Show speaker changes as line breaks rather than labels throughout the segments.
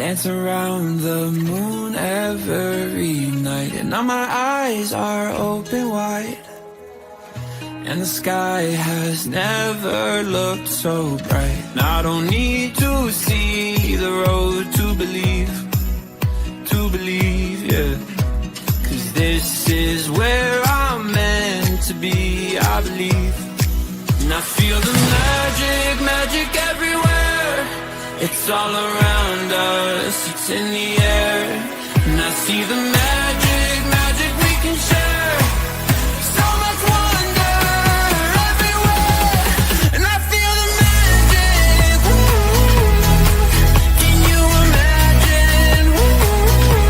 dance around the moon every night, and now my eyes are open wide, and the sky has never looked so bright. And I don't need to see the road to believe, yeah. 'Cause this is where I'm meant to be, I believe. And I feel the magic everywhere. It's all around us, it's in the air. And I see the magic we can share. So much wonder everywhere. And I feel the magic, ooh. Can you imagine, ooh.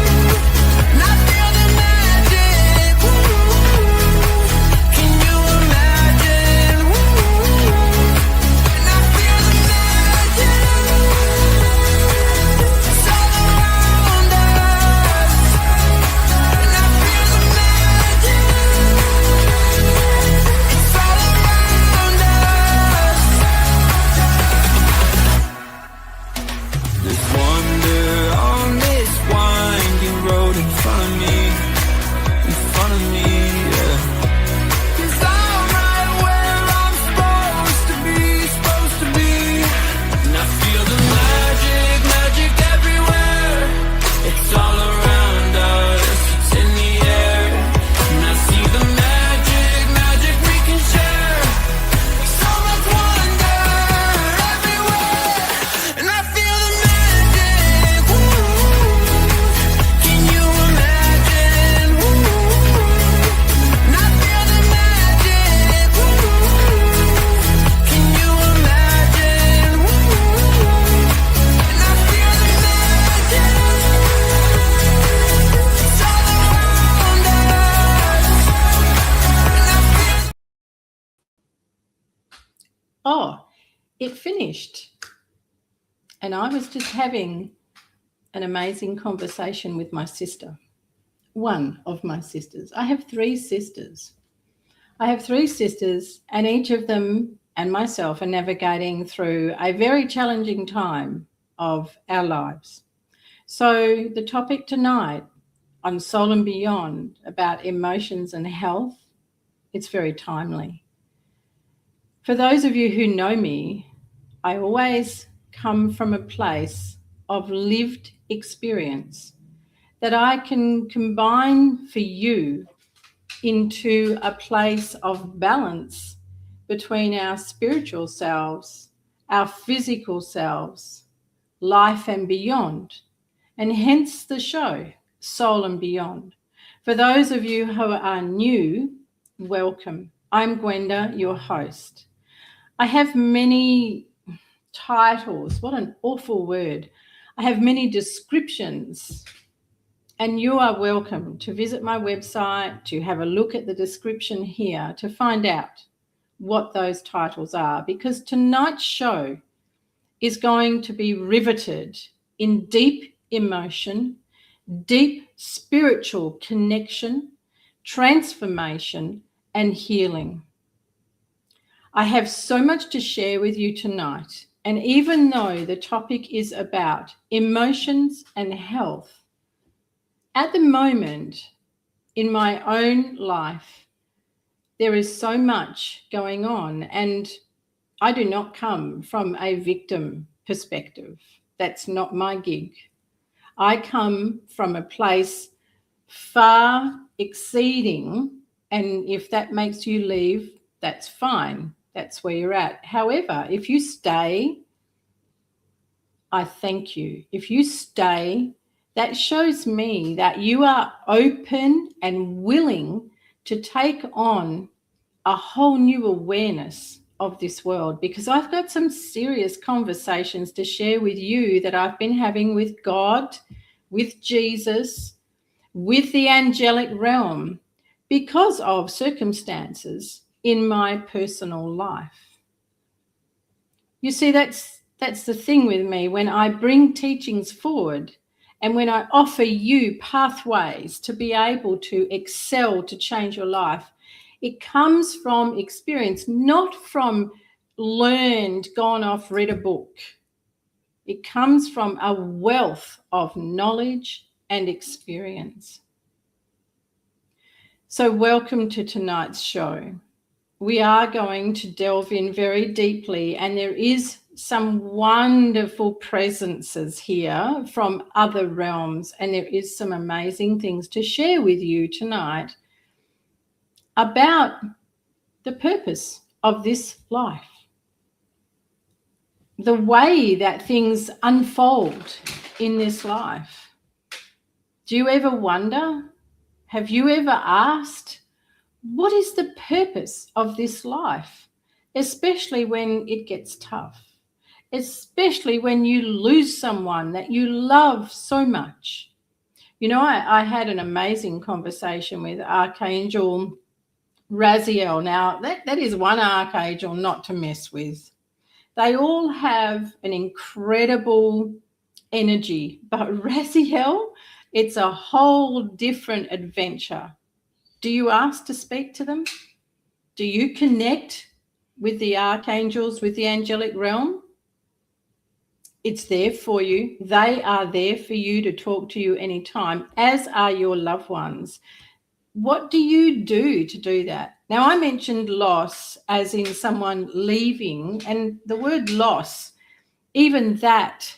And I feel the magic, ooh. Can you imagine, ooh. And I feel the magic. It's all around us. And I feel the magic. It's all around us. There's wonder on this winding road in front of me, yeah. 'Cause I'm right where I'm supposed to be. And I feel the magic everywhere. It's all around us, it's in the air. And I see the magic we can share. So much wonder everywhere. And I feel the magic, ooh. Can you imagine, ooh. And I feel the magic, ooh. Can you imagine, ooh. And I feel the magic. It's all around us. And I feel.
Oh, it finished. And I was just having an amazing conversation with my sister, one of my sisters. I have three sisters. And each of them and myself are navigating through a very challenging time of our lives. So the topic tonight on Soul and Beyond about emotions and health, it's very timely. For those of you who know me, I always come from a place of lived experience that I can combine for you into a place of balance between our spiritual selves, our physical selves, life and beyond, and hence the show, Soul and Beyond. For those of you who are new, welcome. I'm Gwenda, your host. I have many titles. What an awful word. I have many descriptions, and you are welcome to visit my website, to have a look at the description here to find out what those titles are, because tonight's show is going to be riveted in deep emotion, deep spiritual connection, transformation, and healing. I have so much to share with you tonight, and even though the topic is about emotions and health, at the moment in my own life, there is so much going on, and I do not come from a victim perspective. That's not my gig. I come from a place far exceeding, and if that makes you leave, that's fine. That's where you're at. However, if you stay, I thank you. If you stay, that shows me that you are open and willing to take on a whole new awareness of this world, because I've got some serious conversations to share with you that I've been having with God, with Jesus, with the angelic realm, because of circumstances in my personal life. You see, that's the thing with me. When I bring teachings forward and when I offer you pathways to be able to excel, to change your life, it comes from experience, not from learned, gone off, read a book. It comes from a wealth of knowledge and experience. So welcome to tonight's show. We are going to delve in very deeply, and there is some wonderful presences here from other realms, and there is some amazing things to share with you tonight about the purpose of this life, the way that things unfold in this life. Do you ever wonder? Have you ever asked, what is the purpose of this life? Especially when it gets tough, especially when you lose someone that you love so much. You know, I had an amazing conversation with Archangel H.E.A.L. Now, that is one archangel not to mess with. They all have an incredible energy, but H.E.A.L, it's a whole different adventure. Do you ask to speak to them? Do you connect with the archangels, with the angelic realm? It's there for you. They are there for you to talk to you anytime, as are your loved ones. What do you do to do that? Now, I mentioned loss as in someone leaving, and the word loss, even that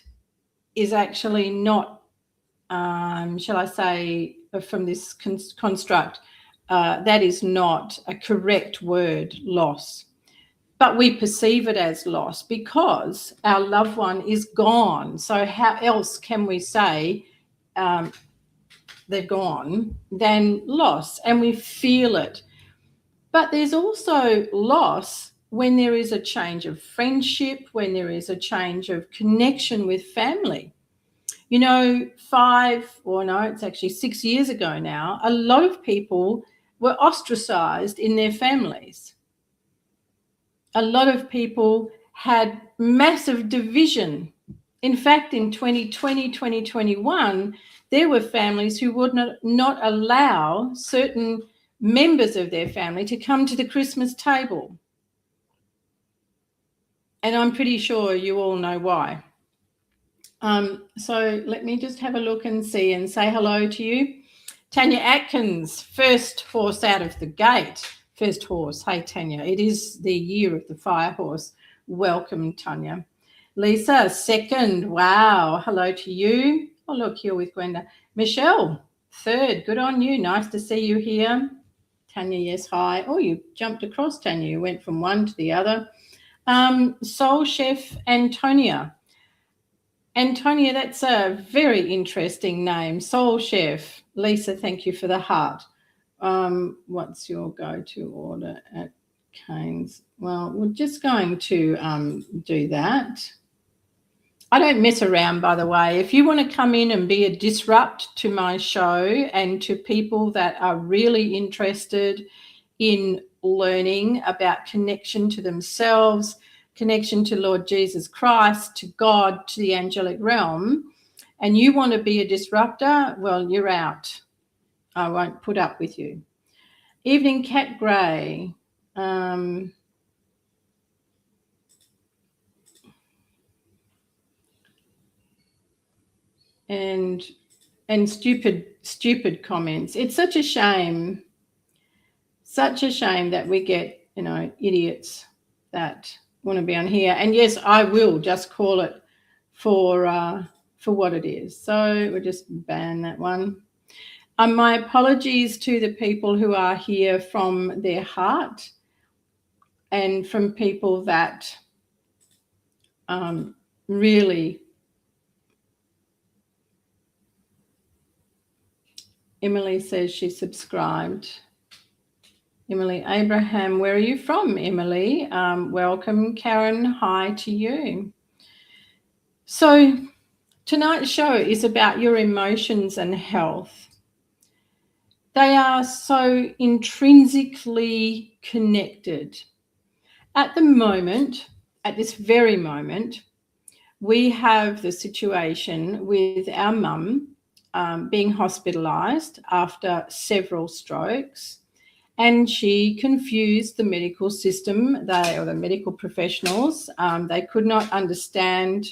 is actually not, shall I say, from this construct, that is not a correct word, loss. But we perceive it as loss because our loved one is gone. So how else can we say they're gone than loss? And we feel it. But there's also loss when there is a change of friendship, when there is a change of connection with family. You know, 6 years ago now, a lot of people were ostracized in their families. A lot of people had massive division. In fact, in 2020, 2021, there were families who would not allow certain members of their family to come to the Christmas table. And I'm pretty sure you all know why. So let me just have a look and see and say hello to you. Tanya Atkins, first horse out of the gate. First horse. Hey, Tanya. It is the year of the fire horse. Welcome, Tanya. Lisa, second. Wow. Hello to you. Oh, look, here with Gwenda. Michelle, third. Good on you. Nice to see you here. Tanya, yes, hi. Oh, you jumped across, Tanya. You went from one to the other. Soul Chef Antonia. Antonia, that's a very interesting name. Soul Chef. Lisa, thank you for the heart. What's your go-to order at Cane's? Well, we're just going to do that. I don't mess around, by the way. If you want to come in and be a disrupt to my show and to people that are really interested in learning about connection to themselves, connection to Lord Jesus Christ, to God, to the angelic realm, and you want to be a disruptor, well, you're out. I won't put up with you. Evening Cat Grey. And stupid comments. It's such a shame that we get, you know, idiots that want to be on here. And yes, I will just call it for what it is. So we'll just ban that one. My apologies to the people who are here from their heart and from people that really. Emily says she subscribed. Emily Abraham, where are you from, Emily? Welcome, Karen. Hi to you. So tonight's show is about your emotions and health. They are so intrinsically connected. At the moment, at this very moment, we have the situation with our mum being hospitalised after several strokes, and she confused the medical system, the medical professionals. They could not understand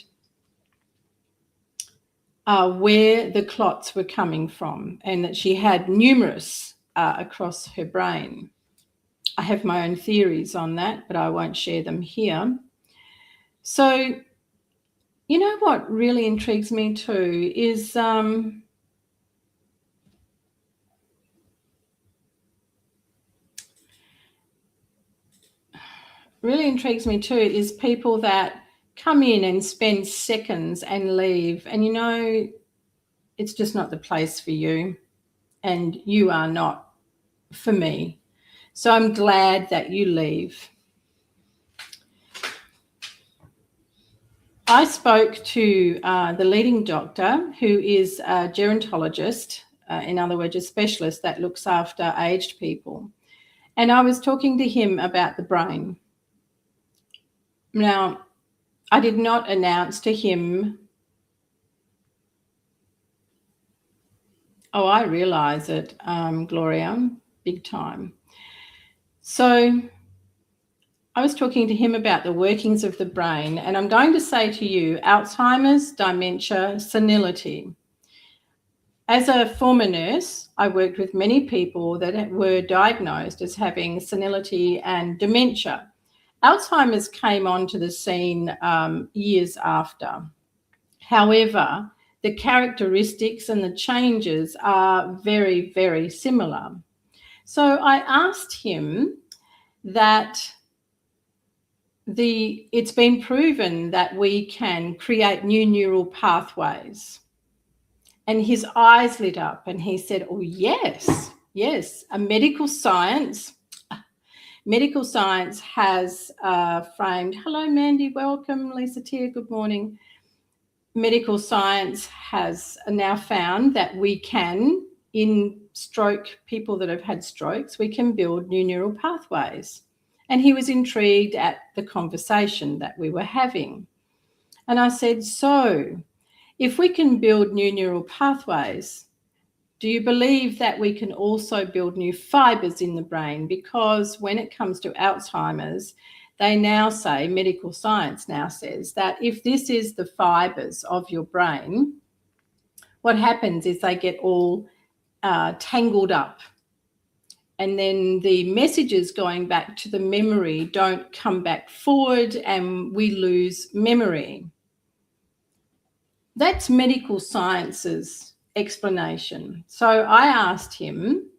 where the clots were coming from, and that she had numerous across her brain. I have my own theories on that, but I won't share them here. So, you know what really intrigues me too is people that come in and spend seconds and leave, and you know, it's just not the place for you, and you are not for me. So I'm glad that you leave. I spoke to the leading doctor, who is a gerontologist, in other words, a specialist that looks after aged people. And I was talking to him about the brain. Now, I did not announce to him, oh, I realise it, Gloria, big time. So I was talking to him about the workings of the brain, and I'm going to say to you, Alzheimer's, dementia, senility. As a former nurse, I worked with many people that were diagnosed as having senility and dementia. Alzheimer's came onto the scene years after. However, the characteristics and the changes are very, very similar. So I asked him that it's been proven that we can create new neural pathways. And his eyes lit up and he said, oh, yes, medical science has framed, hello, Mandy, welcome, Lisa Tier, good morning. Medical science has now found that we can, in people that have had strokes, we can build new neural pathways. And he was intrigued at the conversation that we were having. And I said, so if we can build new neural pathways, do you believe that we can also build new fibers in the brain? Because when it comes to Alzheimer's, they now say, medical science now says, that if this is the fibers of your brain, what happens is they get all tangled up. And then the messages going back to the memory don't come back forward and we lose memory. That's medical science's explanation. So I asked him,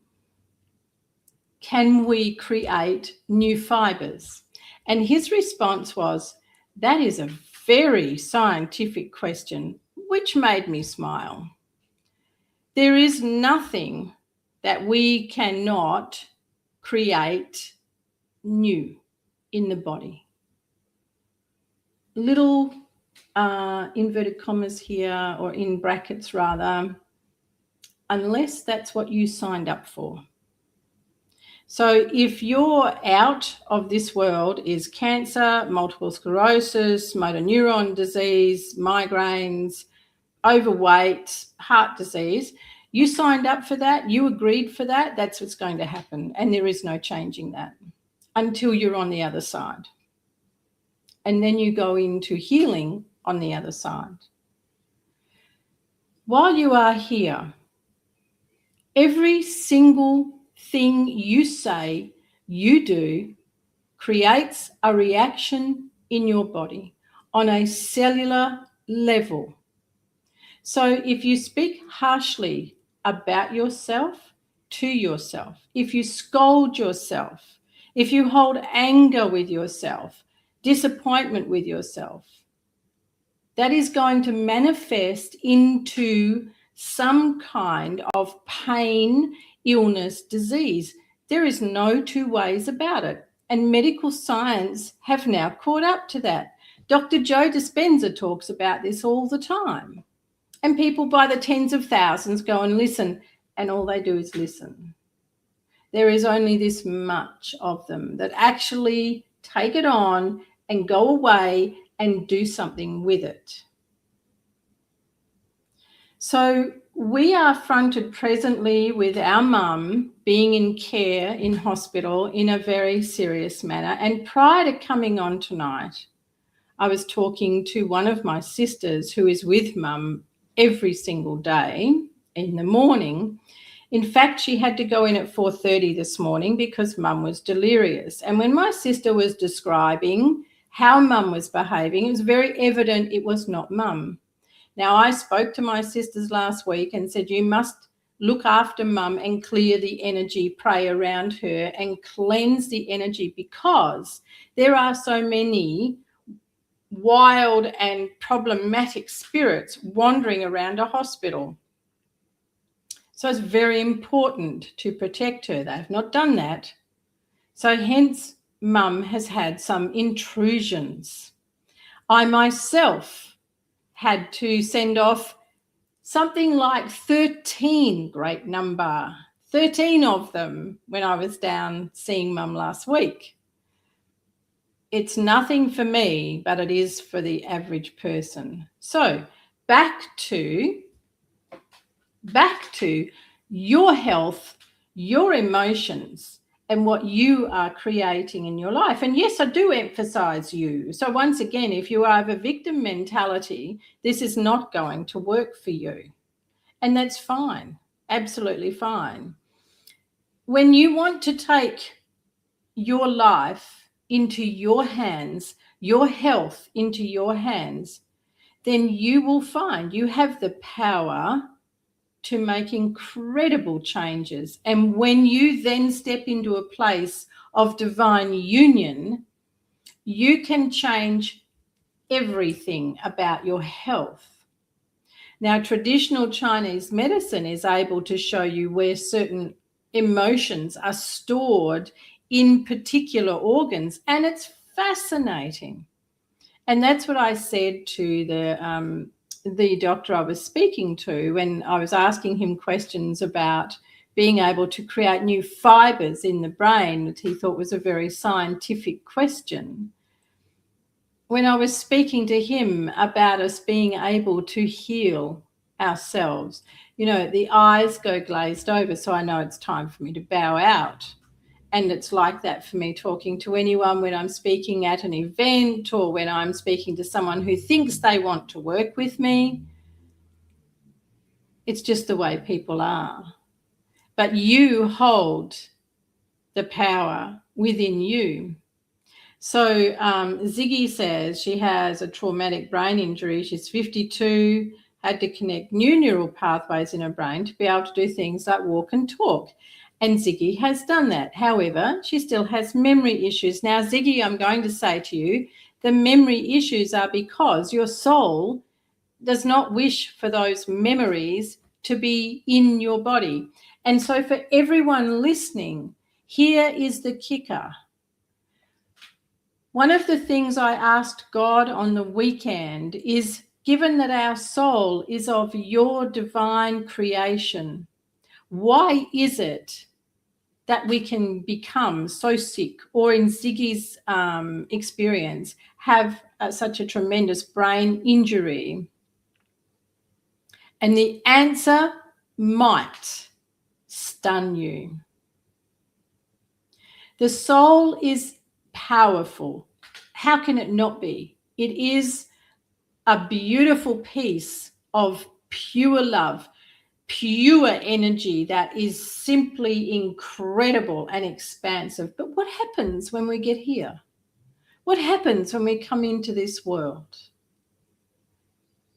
can we create new fibers? And his response was, that is a very scientific question, which made me smile. There is nothing that we cannot create new in the body. Little inverted commas here, or in brackets rather, unless that's what you signed up for. So if you're out of this world is cancer, multiple sclerosis, motor neuron disease, migraines, overweight, heart disease, you signed up for that, you agreed for that, that's what's going to happen. And there is no changing that until you're on the other side. And then you go into healing on the other side. While you are here, every single thing you say, you do, creates a reaction in your body on a cellular level. So if you speak harshly about yourself, to yourself, if you scold yourself, if you hold anger with yourself, disappointment with yourself, that is going to manifest into some kind of pain, illness, disease. There is no two ways about it. And medical science have now caught up to that. Dr. Joe Dispenza talks about this all the time. And people by the tens of thousands go and listen, and all they do is listen. There is only this much of them that actually take it on and go away and do something with it. So we are fronted presently with our mum being in care in hospital in a very serious manner. And prior to coming on tonight, I was talking to one of my sisters who is with mum every single day in the morning. In fact, she had to go in at 4:30 this morning because Mum was delirious. And when my sister was describing how Mum was behaving, it was very evident it was not Mum. Now, I spoke to my sisters last week and said, you must look after Mum and clear the energy, pray around her and cleanse the energy, because there are so many wild and problematic spirits wandering around a hospital. So it's very important to protect her. They've not done that. So hence, Mum has had some intrusions. I myself had to send off something like 13, great number, 13 of them when I was down seeing Mum last week. It's nothing for me, but it is for the average person. So back to your health, your emotions, and what you are creating in your life. And yes, I do emphasize you. So once again, if you have a victim mentality, this is not going to work for you. And that's fine, absolutely fine. When you want to take your life into your hands, your health into your hands, then you will find you have the power to make incredible changes. And when you then step into a place of divine union, you can change everything about your health. Now, traditional Chinese medicine is able to show you where certain emotions are stored in particular organs, and it's fascinating. And that's what I said to the doctor I was speaking to when I was asking him questions about being able to create new fibers in the brain, that he thought was a very scientific question. When I was speaking to him about us being able to heal ourselves, you know, the eyes go glazed over, so I know it's time for me to bow out. And it's like that for me talking to anyone when I'm speaking at an event or when I'm speaking to someone who thinks they want to work with me. It's just the way people are. But you hold the power within you. So Ziggy says she has a traumatic brain injury. She's 52, had to connect new neural pathways in her brain to be able to do things like walk and talk. And Ziggy has done that. However, she still has memory issues. Now, Ziggy, I'm going to say to you, the memory issues are because your soul does not wish for those memories to be in your body. And so for everyone listening, here is the kicker. One of the things I asked God on the weekend is, given that our soul is of your divine creation, why is it that we can become so sick, or in Ziggy's experience, have such a tremendous brain injury? And the answer might stun you. The soul is powerful. How can it not be? It is a beautiful piece of pure love, pure energy that is simply incredible and expansive. But what happens when we get here? What happens when we come into this world?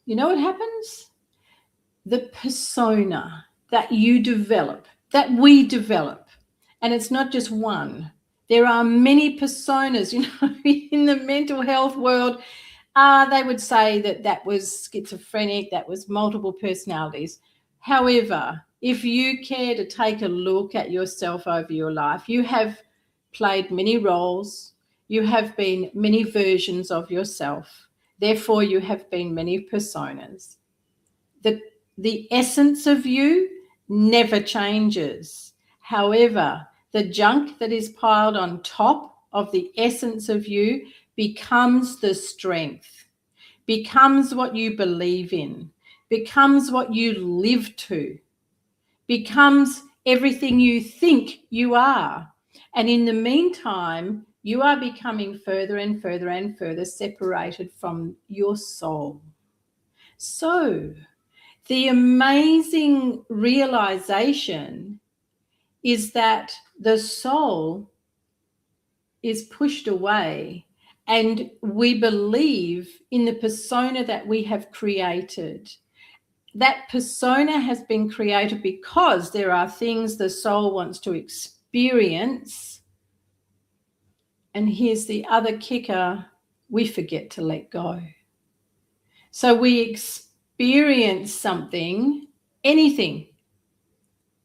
You know what happens? The persona that you develop, that we develop, and it's not just one. There are many personas, you know, in the mental health world. They would say that was schizophrenic, that was multiple personalities. However, if you care to take a look at yourself over your life, you have played many roles, you have been many versions of yourself. Therefore, you have been many personas. The essence of you never changes. However, the junk that is piled on top of the essence of you becomes the strength, becomes what you believe in, becomes what you live to, becomes everything you think you are. And in the meantime, you are becoming further and further and further separated from your soul. So the amazing realization is that the soul is pushed away and we believe in the persona that we have created. That persona has been created because there are things the soul wants to experience. And here's the other kicker, we forget to let go. So we experience something, anything,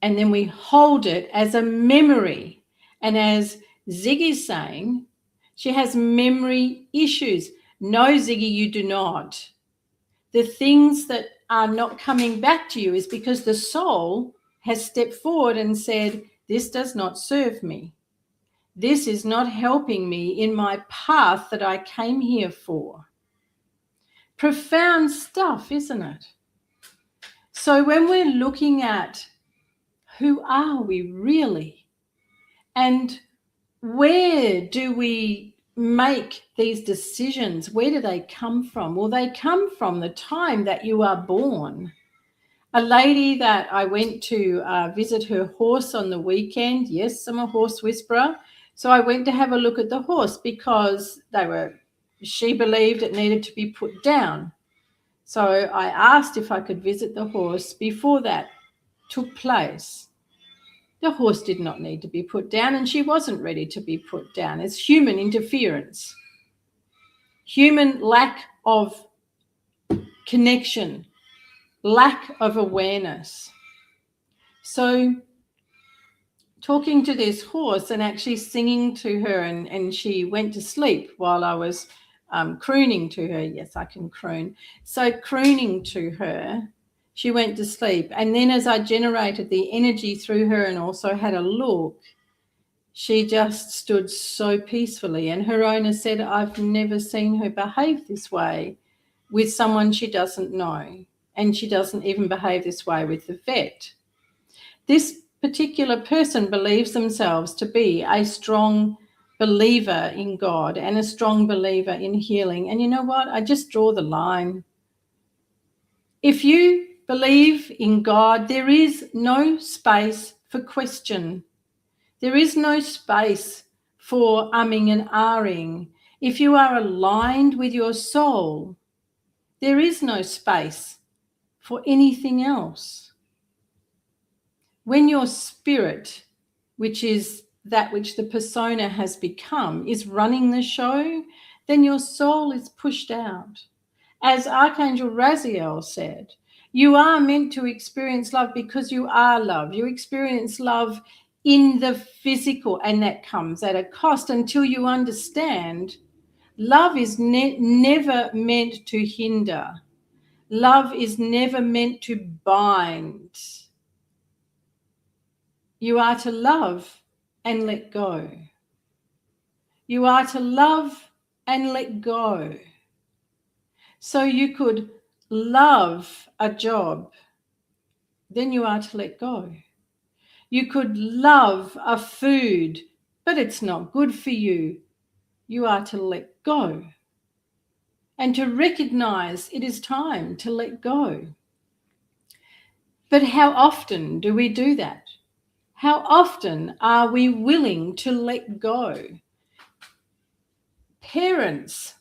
and then we hold it as a memory. And as Ziggy's saying, she has memory issues. No, Ziggy, you do not. The things that are not coming back to you is because the soul has stepped forward and said, this does not serve me. This is not helping me in my path that I came here for. Profound stuff, isn't it? So when we're looking at who are we really and where do we make these decisions? Where do they come from? Well, they come from the time that you are born. A lady that I went to visit her horse on the weekend. Yes, I'm a horse whisperer. So I went to have a look at the horse because she believed it needed to be put down. So I asked if I could visit the horse before that took place. The horse did not need to be put down and she wasn't ready to be put down. It's human interference, human lack of connection, lack of awareness. So talking to this horse and actually singing to her, and she went to sleep while I was crooning to her. Yes, I can croon. So crooning to her, she went to sleep. And then as I generated the energy through her and also had a look, she just stood so peacefully. And her owner said, I've never seen her behave this way with someone she doesn't know. And she doesn't even behave this way with the vet. This particular person believes themselves to be a strong believer in God and a strong believer in healing. And you know what? I just draw the line. If you believe in God, there is no space for question. There is no space for umming and ahhing. If you are aligned with your soul, there is no space for anything else. When your spirit, which is that which the persona has become, is running the show, then your soul is pushed out. As Archangel Raziel said, you are meant to experience love because you are love. You experience love in the physical, and that comes at a cost until you understand love is never meant to hinder. Love is never meant to bind. You are to love and let go. You are to love and let go. So you could love a job, then you are to let go. You could love a food, but it's not good for you. You are to let go. And to recognize it is time to let go. But how often do we do that? How often are we willing to let go? Parents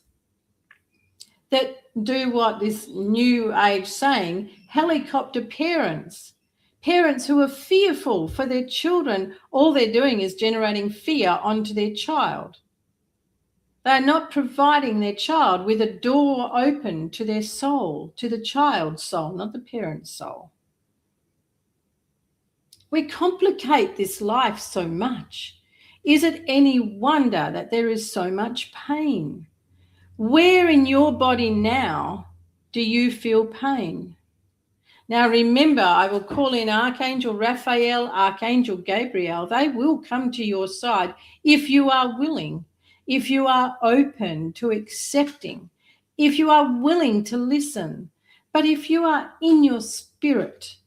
that do what this new age saying, helicopter parents. Parents who are fearful for their children, all they're doing is generating fear onto their child. They're not providing their child with a door open to their soul, to the child's soul, not the parent's soul. We complicate this life so much. Is it any wonder that there is so much pain? Where in your body now do you feel pain? Now remember, I will call in Archangel Raphael, Archangel Gabriel. They will come to your side if you are willing, if you are open to accepting, if you are willing to listen. But if you are in your spirit,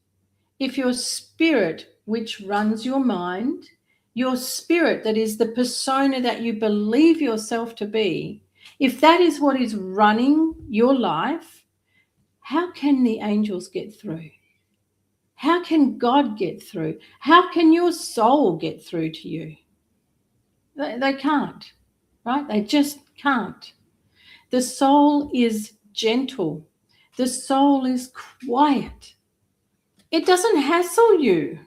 if your spirit, which runs your mind, your spirit that is the persona that you believe yourself to be, if that is what is running your life, how can the angels get through? How can God get through? How can your soul get through to you? They can't, right? They just can't. The soul is gentle. The soul is quiet. It doesn't hassle you.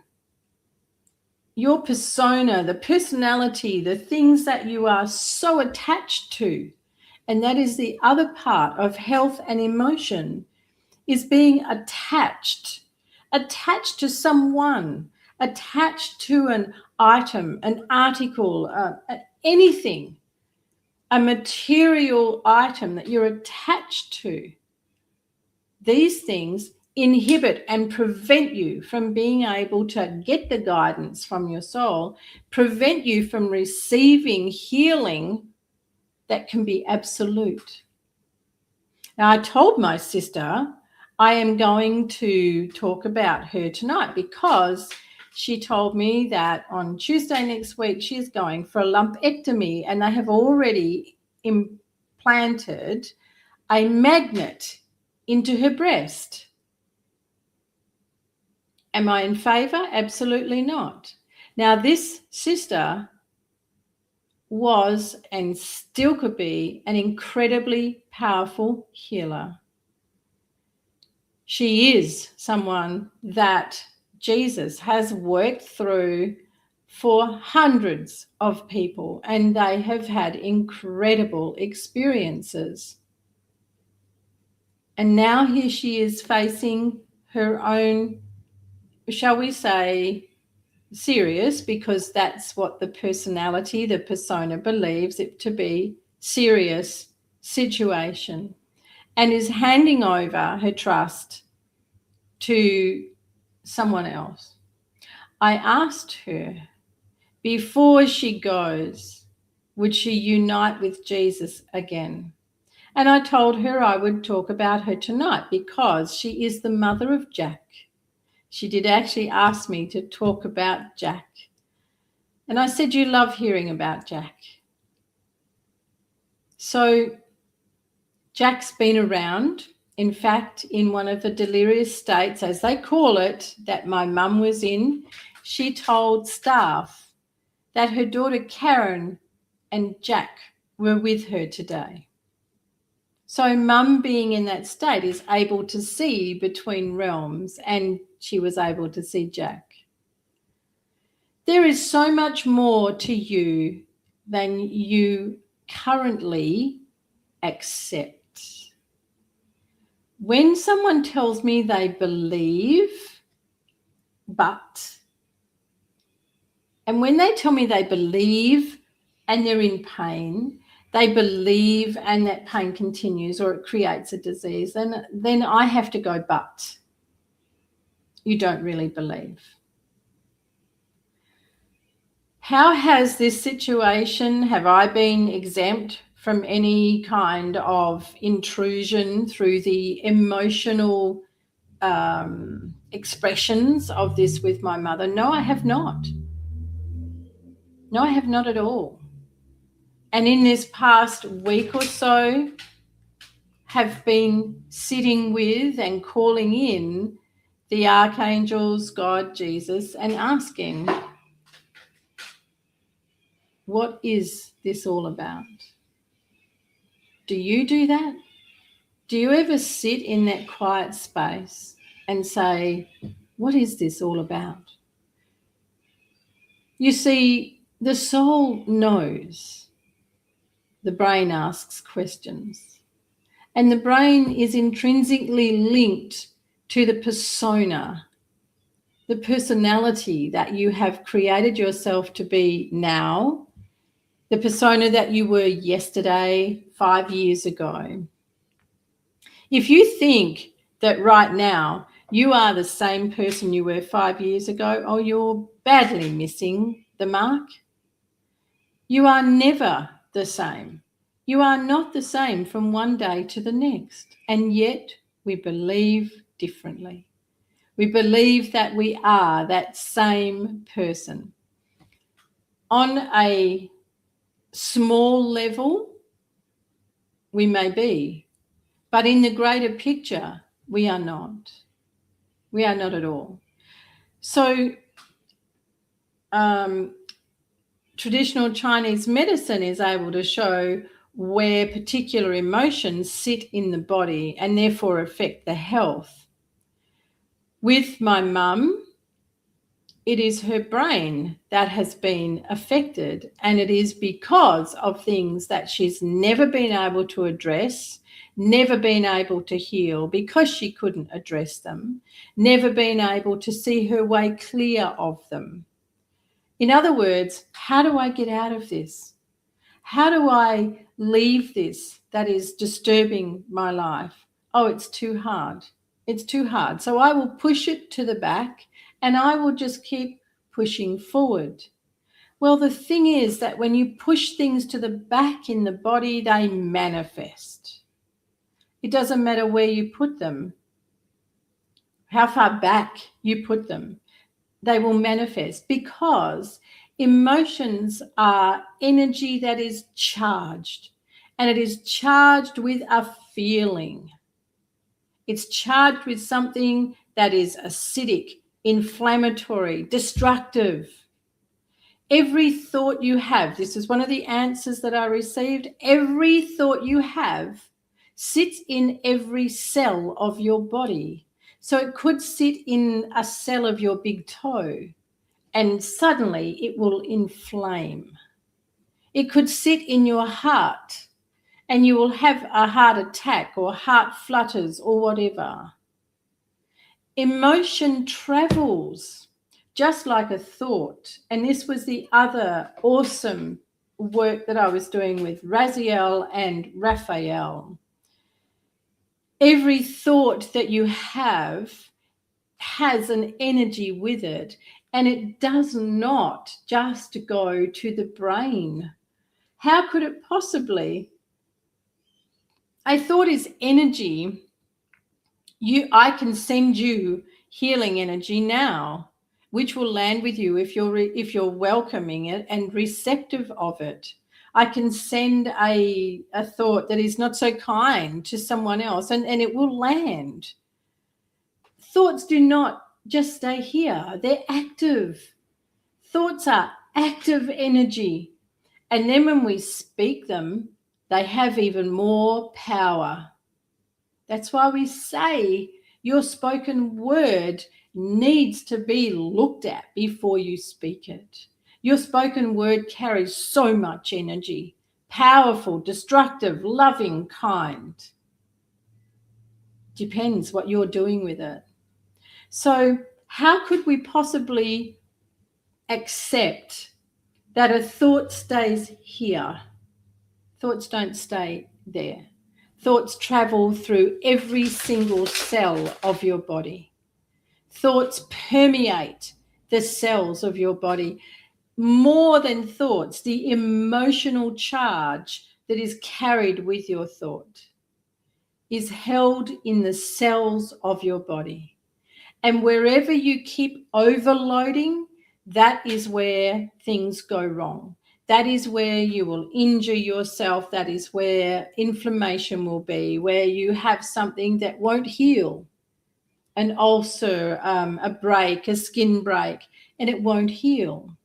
Your persona, the personality, the things that you are so attached to, and that is the other part of health and emotion, is being attached to someone, attached to an item, an article, anything, a material item that you're attached to. These things inhibit and prevent you from being able to get the guidance from your soul, prevent you from receiving healing that can be absolute. Now, I told my sister I am going to talk about her tonight because she told me that on Tuesday next week she's going for a lumpectomy, and they have already implanted a magnet into her breast. Am I in favor? Absolutely not. Now, this sister was and still could be an incredibly powerful healer. She is someone that Jesus has worked through for hundreds of people, and they have had incredible experiences. And now here she is facing her own, shall we say, serious, because that's what the personality, the persona believes it to be, serious situation, and is handing over her trust to someone else. I asked her before she goes, would she unite with Jesus again? And I told her I would talk about her tonight because she is the mother of Jack. She did actually ask me to talk about Jack. And I said, you love hearing about Jack. So Jack's been around. In fact, in one of the delirious states, as they call it, that my mum was in, she told staff that her daughter Karen and Jack were with her today. So mum, being in that state, is able to see between realms, and she was able to see Jack. There is so much more to you than you currently accept. When someone tells me they believe, and when they tell me they believe and they're in pain, they believe and that pain continues or it creates a disease, then I have to go, but you don't really believe. How has this situation, have I been exempt from any kind of intrusion through the emotional expressions of this with my mother? No, I have not. No, I have not at all. And in this past week or so, have been sitting with and calling in the archangels, God, Jesus, and asking, what is this all about? Do you do that? Do you ever sit in that quiet space and say, what is this all about? You see, the soul knows. The brain asks questions. And the brain is intrinsically linked to the persona, the personality that you have created yourself to be now, the persona that you were yesterday, 5 years ago. If you think that right now you are the same person you were 5 years ago, oh, you're badly missing the mark. You are never the same. You are not the same from one day to the next. And yet we believe differently. We believe that we are that same person. On a small level, we may be, but in the greater picture, We are not. We are not at all. So traditional Chinese medicine is able to show where particular emotions sit in the body and therefore affect the health. With my mum, it is her brain that has been affected, and it is because of things that she's never been able to address, never been able to heal because she couldn't address them, never been able to see her way clear of them. In other words, how do I get out of this? How do I leave this that is disturbing my life? Oh, it's too hard. It's too hard. So I will push it to the back and I will just keep pushing forward. Well, the thing is that when you push things to the back in the body, they manifest. It doesn't matter where you put them, how far back you put them, they will manifest, because emotions are energy that is charged, and it is charged with a feeling. It's charged with something that is acidic, inflammatory, destructive. Every thought you have, this is one of the answers that I received, every thought you have sits in every cell of your body. So it could sit in a cell of your big toe and suddenly it will inflame. It could sit in your heart and you will have a heart attack or heart flutters or whatever. Emotion travels just like a thought. And this was the other awesome work that I was doing with H.E.A.L and Raphael. Every thought that you have has an energy with it, and it does not just go to the brain. How could it possibly? A thought is energy. I can send you healing energy now, which will land with you if you're welcoming it and receptive of it. I can send a thought that is not so kind to someone else, and it will land. Thoughts do not just stay here. They're active. Thoughts are active energy. And then when we speak them, they have even more power. That's why we say your spoken word needs to be looked at before you speak it. Your spoken word carries so much energy, powerful, destructive, loving, kind. Depends what you're doing with it. So how could we possibly accept that a thought stays here? Thoughts don't stay there. Thoughts travel through every single cell of your body. Thoughts permeate the cells of your body. More than thoughts, the emotional charge that is carried with your thought is held in the cells of your body. And wherever you keep overloading, that is where things go wrong. That is where you will injure yourself. That is where inflammation will be, where you have something that won't heal, an ulcer, a break, a skin break, and it won't heal.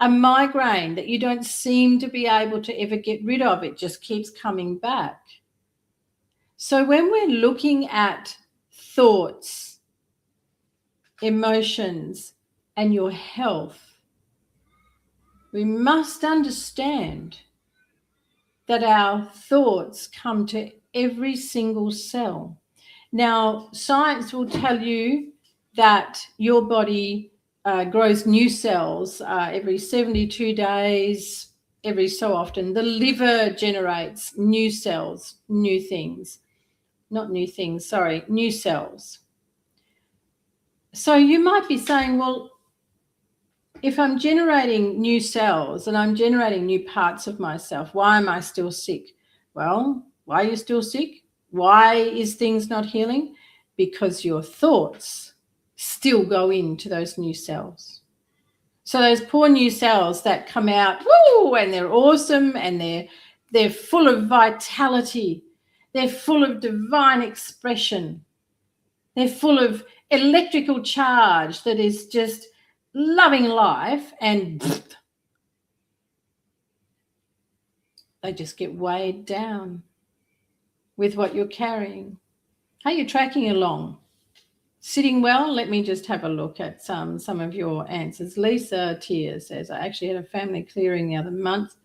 A migraine that you don't seem to be able to ever get rid of. It just keeps coming back. So when we're looking at thoughts, emotions, and your health, we must understand that our thoughts come to every single cell. Now, science will tell you that your body grows new cells every 72 days, every so often. The liver generates new cells, new things. Not new things, sorry, new cells. So you might be saying, well, if I'm generating new cells and I'm generating new parts of myself, why am I still sick? Well, why are you still sick? Why is things not healing? Because your thoughts still go into those new cells. So those poor new cells that come out, woo, and they're awesome and they're full of vitality. They're full of divine expression. They're full of electrical charge that is just loving life, and they just get weighed down with what you're carrying. How are you tracking along? Sitting well? Let me just have a look at some of your answers. Lisa Tier says, I actually had a family clearing the other month.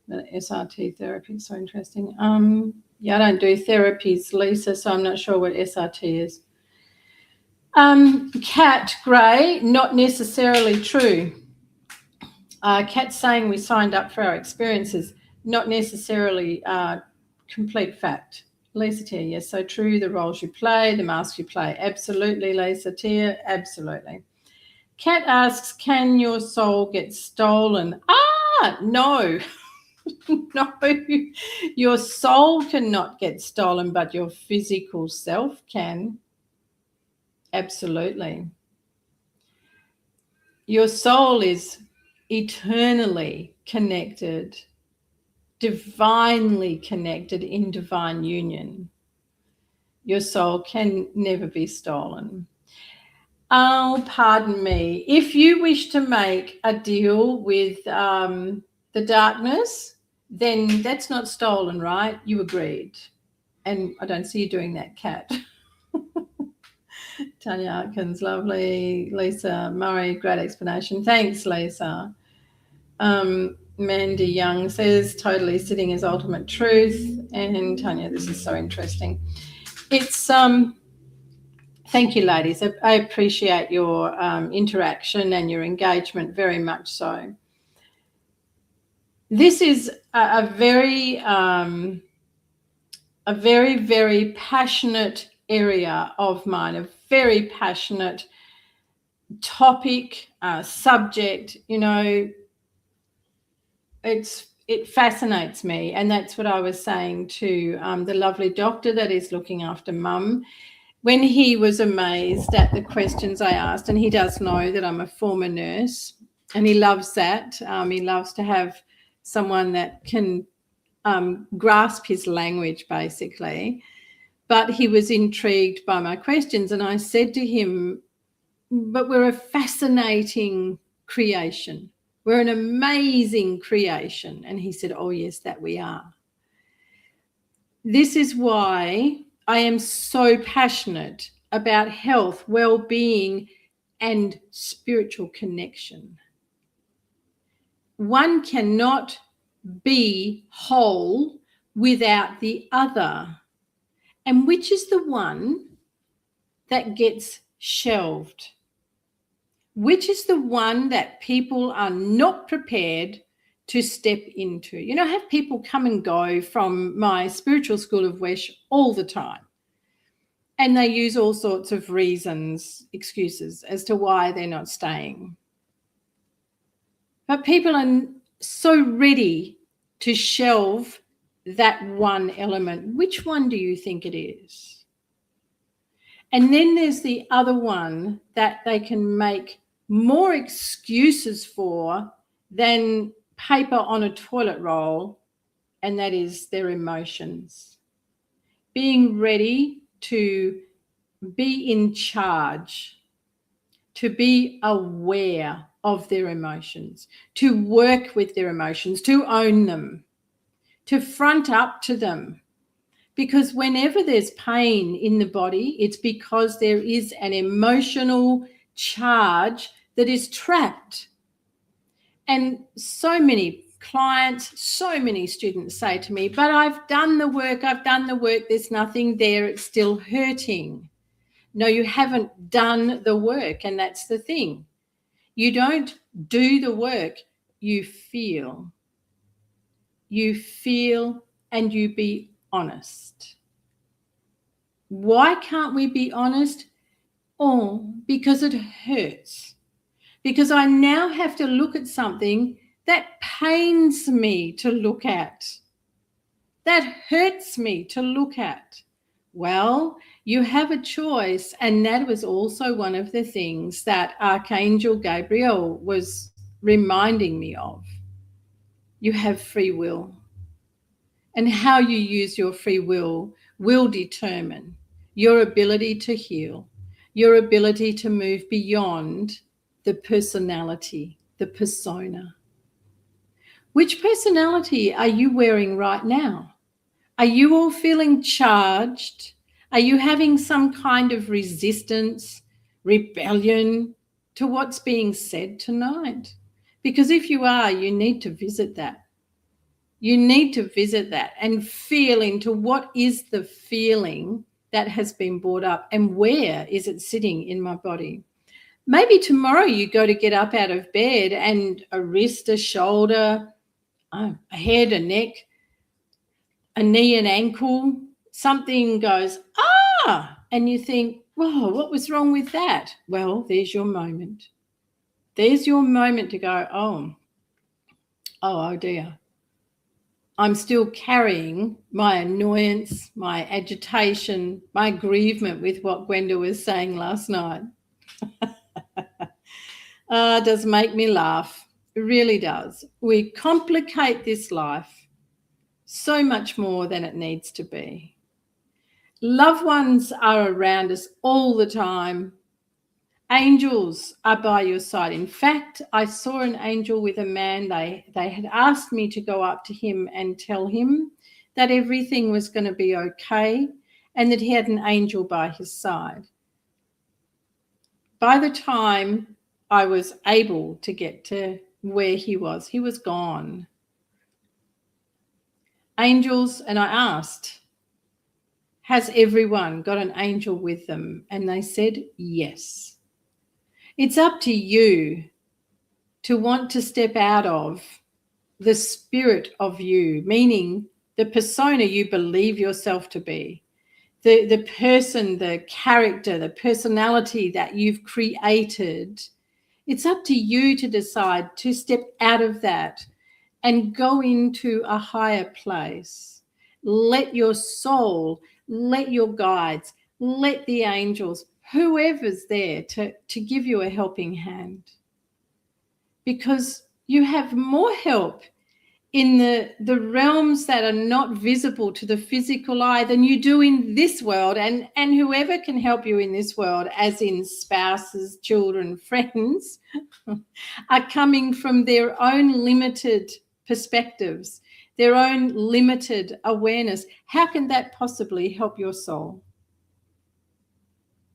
The SRT therapy is so interesting. Yeah, I don't do therapies, Lisa, so I'm not sure what SRT is. Kat Gray, not necessarily true. Kat's saying we signed up for our experiences, not necessarily complete fact. Lisa Tier, yes, so true. The roles you play, the masks you play. Absolutely, Lisa Tier, absolutely. Kat asks, can your soul get stolen? No. No, your soul cannot get stolen, but your physical self can. Absolutely. Your soul is eternally connected, divinely connected in divine union. Your soul can never be stolen. Oh, pardon me. If you wish to make a deal with the darkness, then that's not stolen, right? You agreed. And I don't see you doing that, Kat. Tanya Atkins, lovely. Lisa Murray, great explanation. Thanks, Lisa. Mandy Young says, totally sitting as ultimate truth. And Tanya, this is so interesting. It's thank you, ladies. I appreciate your interaction and your engagement very much so. This is a very, very passionate area of mine, a very passionate topic, subject. You know, it fascinates me, and that's what I was saying to the lovely doctor that is looking after Mum, when he was amazed at the questions I asked. And he does know that I'm a former nurse, and he loves that. He loves to have someone that can grasp his language, basically. But he was intrigued by my questions, and I said to him, but we're a fascinating creation. We're an amazing creation. And he said, oh, yes, that we are. This is why I am so passionate about health, well-being, and spiritual connection. One cannot be whole without the other. And which is the one that gets shelved? Which is the one that people are not prepared to step into? You know, I have people come and go from my spiritual school of Wesh all the time. And they use all sorts of reasons, excuses as to why they're not staying. But people are so ready to shelve that one element. Which one do you think it is? And then there's the other one that they can make more excuses for than paper on a toilet roll, and that is their emotions. Being ready to be in charge, to be aware of their emotions, to work with their emotions, to own them, to front up to them. Because whenever there's pain in the body, it's because there is an emotional charge that is trapped. And so many clients, so many students say to me, but I've done the work, there's nothing there, it's still hurting. No, you haven't done the work, and that's the thing. You don't do the work, you feel. You feel and you be honest. Why can't we be honest? Oh, because it hurts. Because I now have to look at something that pains me to look at, that hurts me to look at. Well, you have a choice, and that was also one of the things that Archangel Gabriel was reminding me of. You have free will, and how you use your free will determine your ability to heal, your ability to move beyond the personality, the persona. Which personality are you wearing right now? Are you all feeling charged? Are you having some kind of resistance, rebellion to what's being said tonight? Because if you are, you need to visit that. You need to visit that and feel into what is the feeling that has been brought up and where is it sitting in my body. Maybe tomorrow you go to get up out of bed and a wrist, a shoulder, a head, a neck, a knee, an ankle, something goes, and you think, whoa, what was wrong with that? Well, there's your moment. There's your moment to go, oh dear. I'm still carrying my annoyance, my agitation, my grievement with what Gwenda was saying last night. It does make me laugh. It really does. We complicate this life so much more than it needs to be. Loved ones are around us all the time. Angels are by your side. In fact, I saw an angel with a man. They had asked me to go up to him and tell him that everything was going to be okay and that he had an angel by his side. By the time I was able to get to where he was gone. Angels, and I asked, has everyone got an angel with them? And they said yes. It's up to you to want to step out of the spirit of you, meaning the persona you believe yourself to be, the person, the character, the personality that you've created. It's up to you to decide to step out of that and go into a higher place. Let your soul, let your guides, let the angels, whoever's there to give you a helping hand. Because you have more help in the realms that are not visible to the physical eye than you do in this world. And whoever can help you in this world, as in spouses, children, friends, are coming from their own limited perspectives, their own limited awareness. How can that possibly help your soul?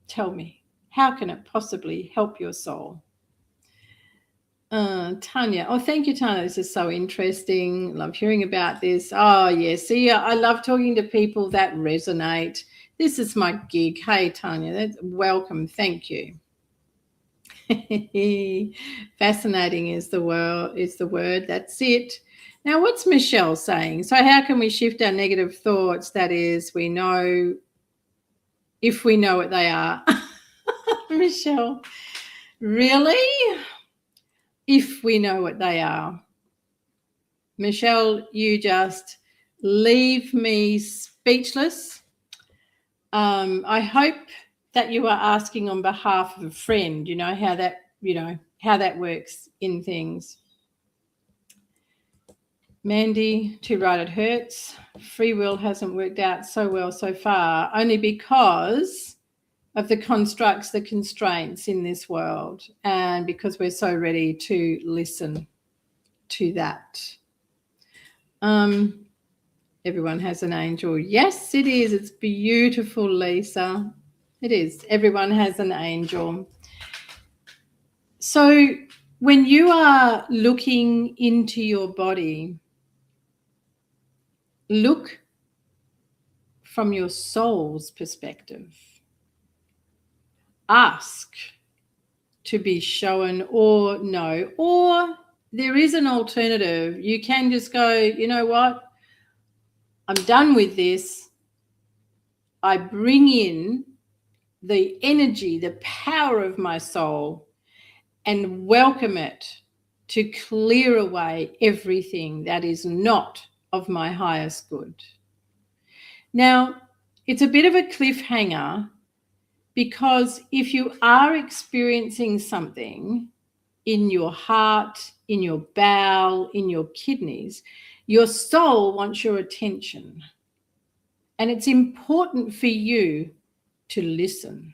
Tell me, how can it possibly help your soul? Tanya. Oh, thank you, Tanya. This is so interesting. Love hearing about this. Oh, yeah. See, I love talking to people that resonate. This is my gig. Hey, Tanya, that's welcome. Thank you. Fascinating is the word. That's it. Now, what's Michelle saying? So how can we shift our negative thoughts? That is, we know if we know what they are. Michelle, really? If we know what they are. Michelle, you just leave me speechless. I hope that you are asking on behalf of a friend, how that works in things. Mandy, too right, it hurts. Free will hasn't worked out so well so far, only because of the constructs, the constraints in this world, and because we're so ready to listen to that. Everyone has an angel. Yes, it is. It's beautiful, Lisa. It is. Everyone has an angel. So when you are looking into your body, look from your soul's perspective. Ask to be shown or no, or there is an alternative. You can just go, you know what? I'm done with this. I bring in the energy, the power of my soul and welcome it to clear away everything that is not of my highest good. Now, it's a bit of a cliffhanger, because if you are experiencing something in your heart, in your bowel, in your kidneys, your soul wants your attention. And it's important for you to listen.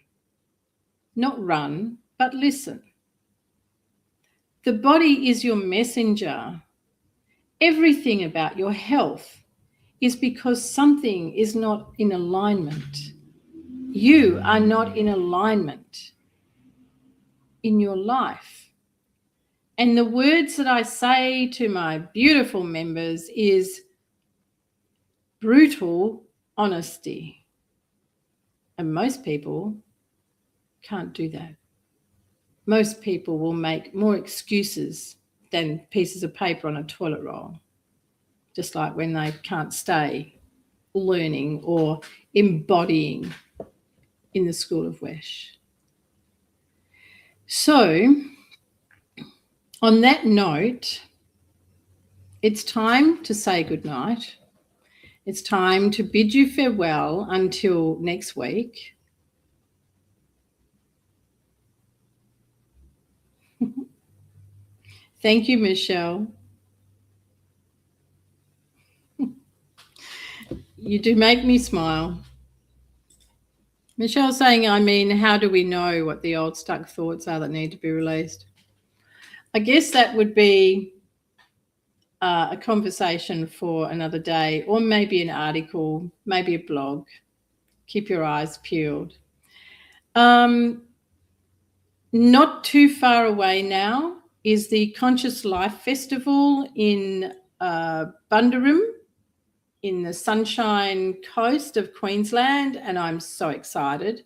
not run, but listen. The body is your messenger. Everything about your health is because something is not in alignment. You are not in alignment in your life. And the words that I say to my beautiful members is brutal honesty. And most people can't do that. Most people will make more excuses than pieces of paper on a toilet roll, just like when they can't stay learning or embodying in the School of H.E.A.L. So, on that note, it's time to say goodnight. It's time to bid you farewell until next week. Thank you, Michelle. You do make me smile. Michelle's saying, I mean, how do we know what the old stuck thoughts are that need to be released? I guess that would be a conversation for another day, or maybe an article, maybe a blog. Keep your eyes peeled. Not too far away now is the Conscious Life Festival in Bundarum in the Sunshine Coast of Queensland, and I'm so excited.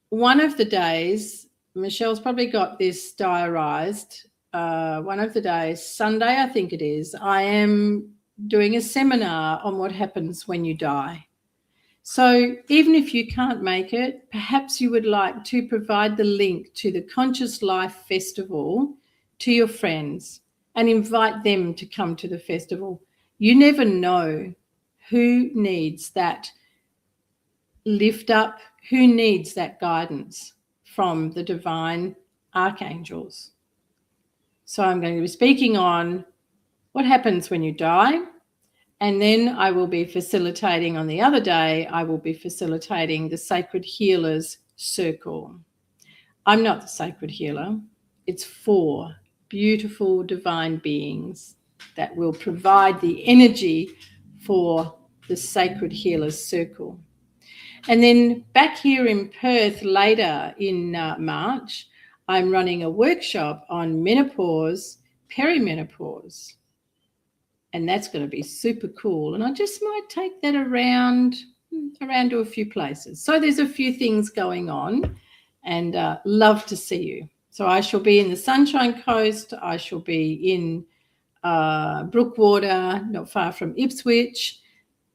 One of the days, Michelle's probably got this diarised, one of the days, Sunday I think it is, I am doing a seminar on what happens when you die. So even if you can't make it, perhaps you would like to provide the link to the Conscious Life Festival to your friends and invite them to come to the festival. You never know who needs that lift up, who needs that guidance from the divine archangels. So I'm going to be speaking on what happens when you die. And then I will be facilitating on the other day, I will be facilitating the Sacred Healers Circle. I'm not the Sacred Healer. It's 4 beautiful divine beings that will provide the energy for the Sacred Healers Circle. And then back here in Perth later in March, I'm running a workshop on menopause, perimenopause. And that's going to be super cool. And I just might take that around to a few places. So there's a few things going on, and love to see you. So I shall be in the Sunshine Coast. I shall be in Brookwater, not far from Ipswich.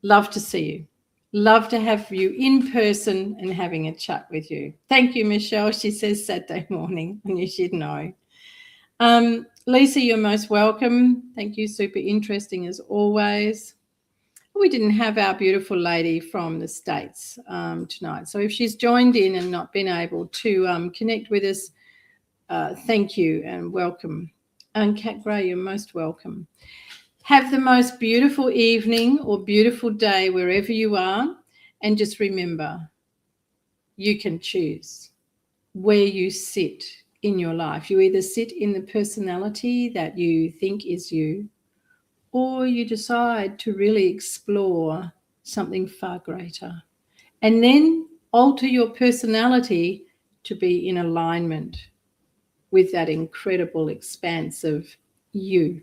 Love to see you. Love to have you in person and having a chat with you. Thank you, Michelle. She says Saturday morning. I knew she'd know. Lisa, you're most welcome. Thank you. Super interesting as always. We didn't have our beautiful lady from the States tonight. So if she's joined in and not been able to connect with us, thank you and welcome. And Kat Gray, you're most welcome. Have the most beautiful evening or beautiful day wherever you are. And just remember, you can choose where you sit in your life. You either sit in the personality that you think is you, or you decide to really explore something far greater. And then alter your personality to be in alignment with that incredible expanse of you.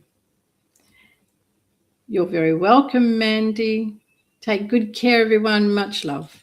You're very welcome, Mandy. Take good care, everyone. Much love.